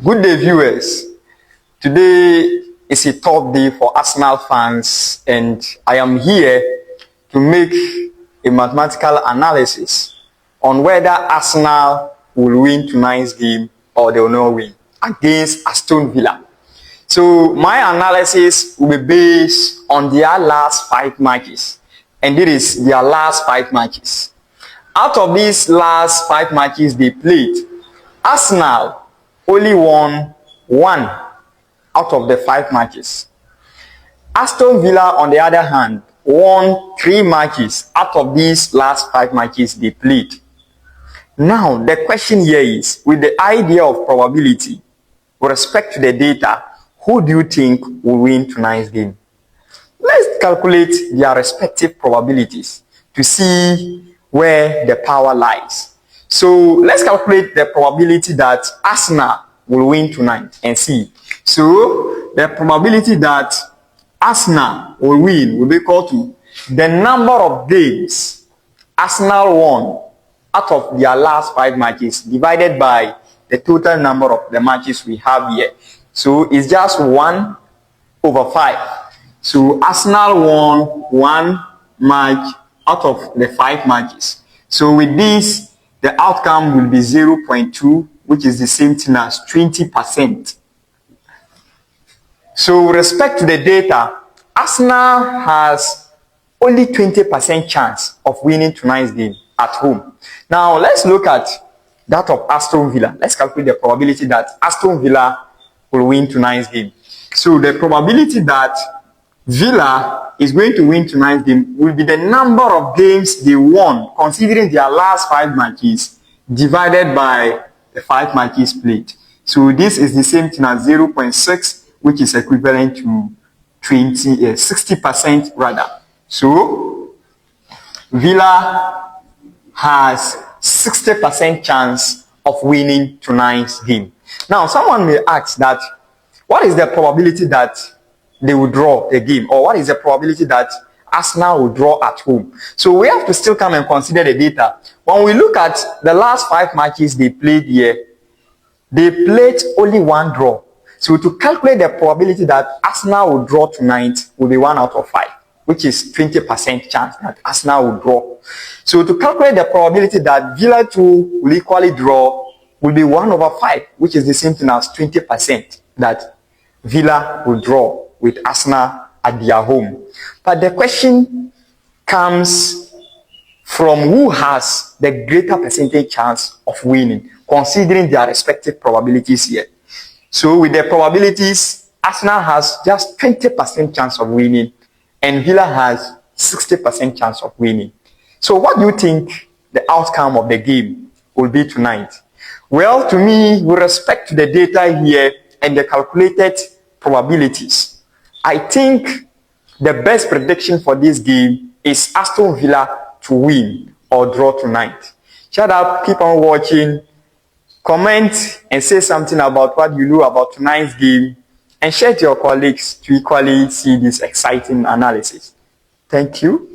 Good day, viewers. Today is a tough day for Arsenal fans, and I am here to make a mathematical analysis on whether Arsenal will win tonight's game or they will not win against Aston Villa. So my analysis will be based on their last 5 matches, and it is their last 5 matches. Out of these last 5 matches they played, Arsenal only won 1 out of the 5 matches. Aston Villa, on the other hand, won 3 matches out of these last 5 matches they played. Now, the question here is, with the idea of probability, with respect to the data, who do you think will win tonight's game? Let's calculate their respective probabilities to see where the power lies. So let's calculate the probability that Arsenal will win tonight and see. So the probability that Arsenal will win will be equal to the number of games Arsenal won out of their last 5 matches divided by the total number of the matches we have here. So it's just 1/5. So Arsenal won 1 match out of the 5 matches. So with this, the outcome will be 0.2, which is the same thing as 20%. So with respect to the data, Arsenal has only 20% chance of winning tonight's game at home. Now let's look at that of Aston Villa. Let's calculate the probability that Aston Villa will win tonight's game. So the probability that Villa is going to win tonight's game will be the number of games they won considering their last 5 matches divided by the 5 matches played. So this is the same thing as 0.6, which is equivalent to 60% rather. So Villa has 60% chance of winning tonight's game. Now someone may ask that, what is the probability that they will draw the game, or what is the probability that Arsenal will draw at home? So we have to still come and consider the data. When we look at the last 5 matches they played here, they played only 1 draw. So to calculate the probability that Arsenal will draw tonight will be 1 out of 5, which is 20% chance that Arsenal will draw. So to calculate the probability that Villa too will equally draw will be 1/5, which is the same thing as 20% that Villa will draw with Arsenal at their home. But the question comes from who has the greater percentage chance of winning, considering their respective probabilities here. So with the probabilities, Arsenal has just 20% chance of winning and Villa has 60% chance of winning. So what do you think the outcome of the game will be tonight? Well, to me, with respect to the data here and the calculated probabilities, I think the best prediction for this game is Aston Villa to win or draw tonight. Shut up, keep on watching, comment and say something about what you know about tonight's game, and share to your colleagues to equally see this exciting analysis. Thank you.